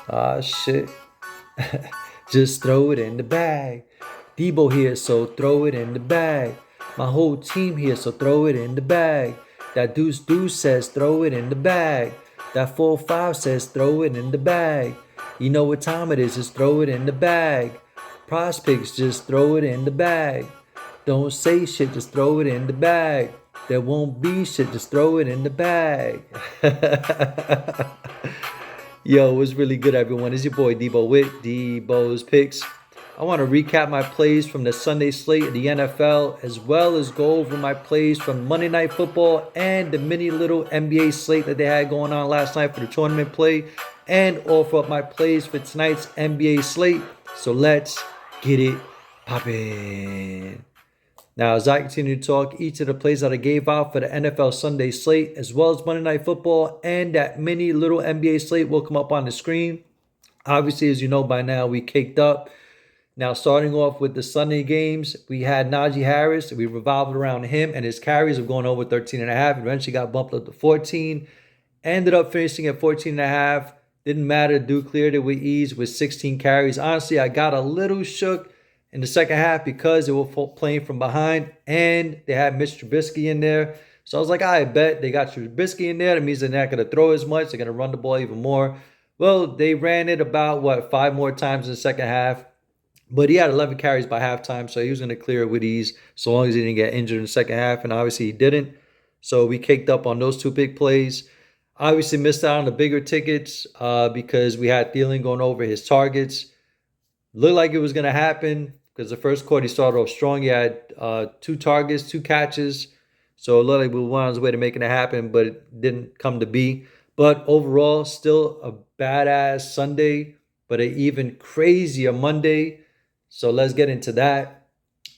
Ah, shit. Just throw it in the bag. Debo here, so throw it in the bag. My whole team here, so throw it in the bag. That deuce deuce says throw it in the bag. That 4-5 says throw it in the bag. You know what time it is, just throw it in the bag. Prizepicks, just throw it in the bag. Don't say shit, just throw it in the bag. There won't be shit, just throw it in the bag. Yo, it was really good, everyone. It's your boy Debo with Debo's Picks. I want to recap my plays from the Sunday slate of the NFL, as well as go over my plays from Monday Night Football and the mini little NBA slate that they had going on last night for the tournament play, and offer up my plays for tonight's NBA slate. So let's get it poppin'. Now, as I continue to talk, each of the plays that I gave out for the NFL Sunday slate, as well as Monday Night Football and that mini little NBA slate, will come up on the screen. Obviously, as you know by now, we caked up. Now, starting off with the Sunday games, we had Najee Harris. We revolved around him and his carries of going over 13 and a half. Eventually got bumped up to 14. Ended up finishing at 14 and a half. Didn't matter. Duke cleared it with ease with 16 carries. Honestly, I got a little shook in the second half because they were playing from behind and they had Mitch Trubisky in there. So I was like, I bet they got Trubisky in there. That means they're not going to throw as much. They're going to run the ball even more. Well, they ran it about, five more times in the second half. But he had 11 carries by halftime, so he was going to clear it with ease so long as he didn't get injured in the second half. And obviously he didn't. So we caked up on those two big plays. Obviously missed out on the bigger tickets because we had Thielen going over his targets. Looked like it was going to happen because the first quarter he started off strong. He had two targets, two catches. So it looked like we were on his way to making it happen, but it didn't come to be. But overall, still a badass Sunday, but an even crazier Monday. So let's get into that.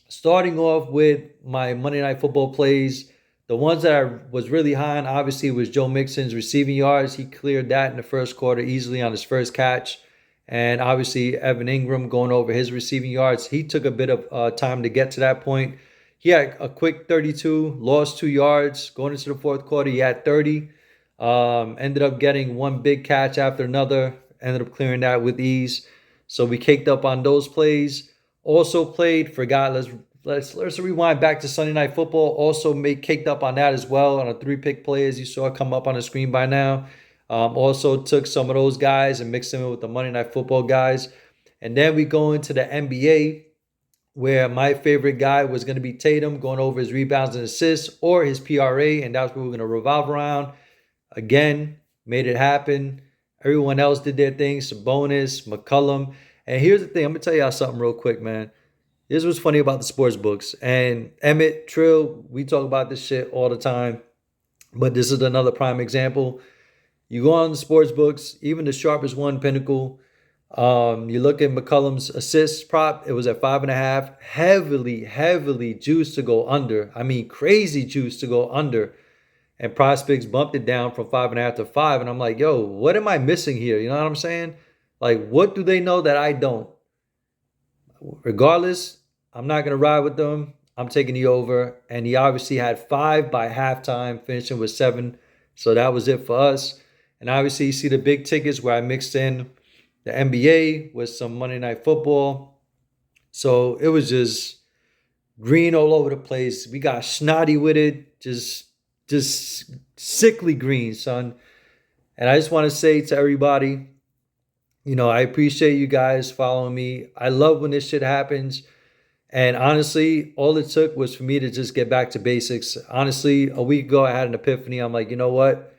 Starting off with my Monday Night Football plays, the ones that I was really high on obviously was Joe Mixon's receiving yards. He cleared that in the first quarter easily on his first catch. And obviously Evan Ingram going over his receiving yards. He took a bit of time to get to that point. He had a quick 32, lost 2 yards. Going into the fourth quarter, he had 30. Ended up getting one big catch after another. Ended up clearing that with ease. So we caked up on those plays. Also played, forgot, let's rewind back to Sunday Night Football. Also made caked up on that as well on a 3-pick play, as you saw come up on the screen by now. Also took some of those guys and mixed them in with the Monday Night Football guys. And then we go into the NBA, where my favorite guy was going to be Tatum, going over his rebounds and assists or his PRA, and that's what we're going to revolve around. Again, made it happen. Everyone else did their thing. Sabonis, McCollum. And here's the thing. I'm going to tell y'all something real quick, man. This was funny about the sports books. And Emmett, Trill, we talk about this shit all the time. But this is another prime example. You go on the sports books, even the sharpest one, Pinnacle. You look at McCollum's assist prop, it was at 5.5. Heavily, heavily juiced to go under. I mean, crazy juice to go under. And Prizepicks bumped it down from 5.5 to 5. And I'm like, yo, what am I missing here? You know what I'm saying? Like, what do they know that I don't? Regardless, I'm not going to ride with them. I'm taking the over. And he obviously had 5 by halftime, finishing with 7. So that was it for us. And obviously, you see the big tickets where I mixed in the NBA with some Monday Night Football. So it was just green all over the place. We got snotty with it. Just sickly green, son. And I just want to say to everybody, I appreciate you guys following me. I love when this shit happens. And honestly, all it took was for me to just get back to basics. Honestly, a week ago, I had an epiphany. I'm like, you know what?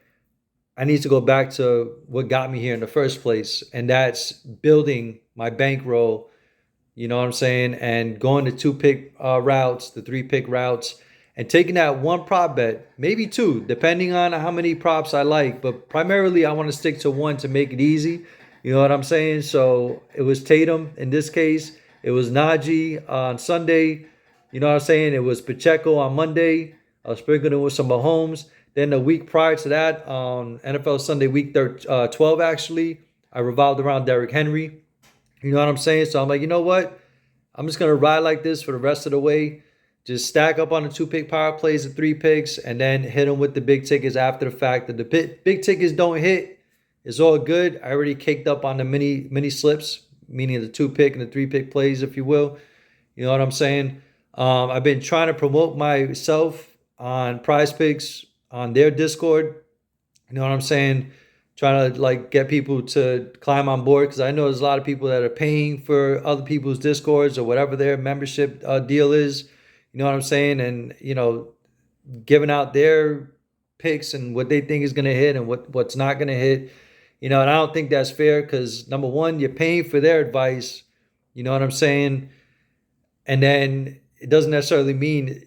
I need to go back to what got me here in the first place. And that's building my bankroll, you know what I'm saying? And going to 2-pick routes, the 3-pick routes, and taking that one prop bet, maybe two, depending on how many props I like. But primarily, I want to stick to one to make it easy. You know what I'm saying? So it was Tatum in this case. It was Najee on Sunday. You know what I'm saying? It was Pacheco on Monday. I was sprinkling it with some Mahomes. Then the week prior to that, on NFL Sunday, week 12, actually, I revolved around Derrick Henry. You know what I'm saying? So I'm like, you know what? I'm just going to ride like this for the rest of the way. Just stack up on the 2-pick power plays, the 3 picks, and then hit them with the big tickets after the fact. That the big tickets don't hit, It's all good. I already caked up on the mini slips, meaning the 2 pick and the 3 pick plays, if you will. You know what I'm saying? I've been trying to promote myself on Prizepicks on their Discord. You know what I'm saying? Trying to like get people to climb on board because I know there's a lot of people that are paying for other people's Discords or whatever their membership deal is. You know what I'm saying? And giving out their picks and what they think is going to hit and what's not going to hit. And I don't think that's fair because number one, you're paying for their advice. You know what I'm saying? And then it doesn't necessarily mean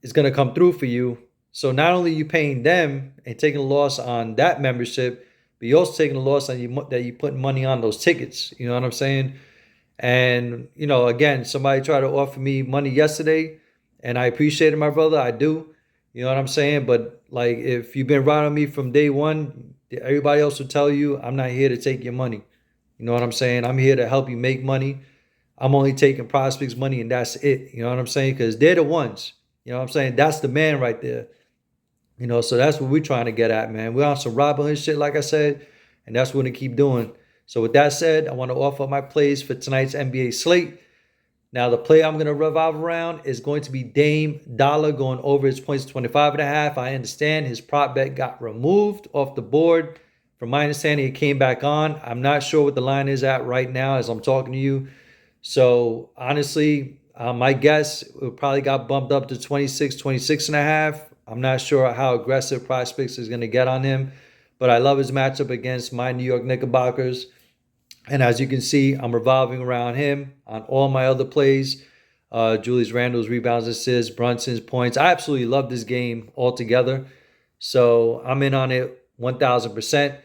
it's going to come through for you. So not only are you paying them and taking a loss on that membership, but you're also taking a loss on that you putting money on those tickets. You know what I'm saying? And again, somebody tried to offer me money yesterday, and I appreciate it, my brother. I do. You know what I'm saying? But like, if you've been riding me from day one, everybody else will tell you I'm not here to take your money. You know what I'm saying? I'm here to help you make money. I'm only taking prospects money, and that's it. You know what I'm saying? Because they're the ones. You know what I'm saying? That's the man right there. So that's what we're trying to get at, man. We're on some Robin Hood shit, like I said, and that's what we keep doing. So with that said, I want to offer up my plays for tonight's NBA slate. Now, the play I'm going to revolve around is going to be Dame Dollar going over his points 25.5. I understand his prop bet got removed off the board. From my understanding, it came back on. I'm not sure what the line is at right now as I'm talking to you. So honestly, my guess, it probably got bumped up to 26.5. I'm not sure how aggressive Prospects is going to get on him, but I love his matchup against my New York Knickerbockers. And as you can see, I'm revolving around him on all my other plays. Julius Randle's rebounds, assists, Brunson's points. I absolutely love this game altogether. So I'm in on it 1,000%.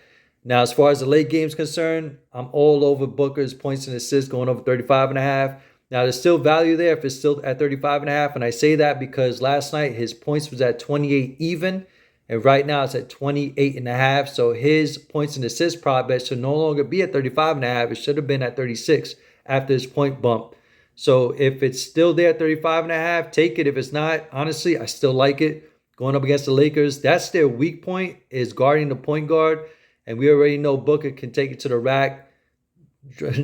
Now, as far as the late game is concerned, I'm all over Booker's points and assists going over 35.5. Now, there's still value there if it's still at 35.5. And I say that because last night his points was at 28 even. And right now it's at 28.5. So his points and assists prop bet should no longer be at 35.5. It should have been at 36 after his point bump. So if it's still there at 35.5, take it. If it's not, honestly, I still like it. Going up against the Lakers, that's their weak point, is guarding the point guard. And we already know Booker can take it to the rack,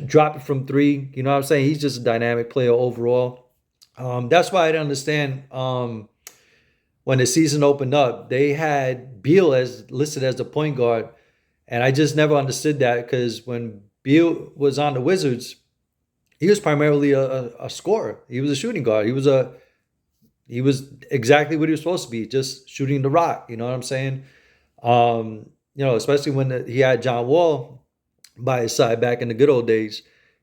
drop it from three. You know what I'm saying? He's just a dynamic player overall. That's why I didn't understand when the season opened up, they had Beal as listed as the point guard. And I just never understood that because when Beal was on the Wizards, he was primarily a scorer. He was a shooting guard. He was exactly what he was supposed to be, just shooting the rock. You know what I'm saying? Especially when he had John Wall by his side back in the good old days.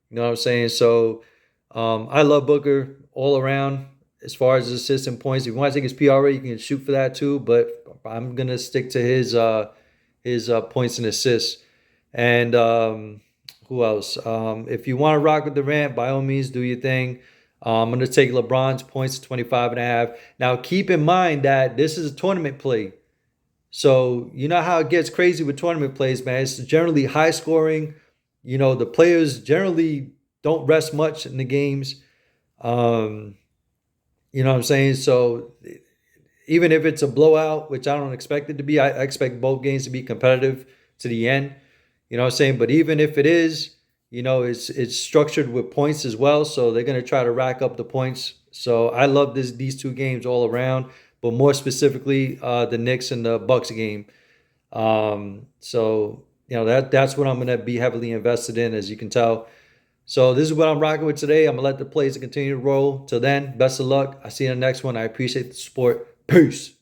You know what I'm saying? So I love Booker all around as far as assists and points. If you want to take his PRA, you can shoot for that too. But I'm going to stick to his points and assists. And who else? If you want to rock with Durant, by all means, do your thing. I'm going to take LeBron's points to 25.5. Now, keep in mind that this is a tournament play. So you know how it gets crazy with tournament plays, man. It's generally high scoring. The players generally don't rest much in the games. You know what I'm saying? So even if it's a blowout, which I don't expect it to be, I expect both games to be competitive to the end. You know what I'm saying? But even if it is, it's structured with points as well. So they're going to try to rack up the points. So I love these two games all around. But more specifically, the Knicks and the Bucks game. So that's what I'm going to be heavily invested in, as you can tell. So this is what I'm rocking with today. I'm going to let the plays continue to roll. Till then, best of luck. I'll see you in the next one. I appreciate the support. Peace.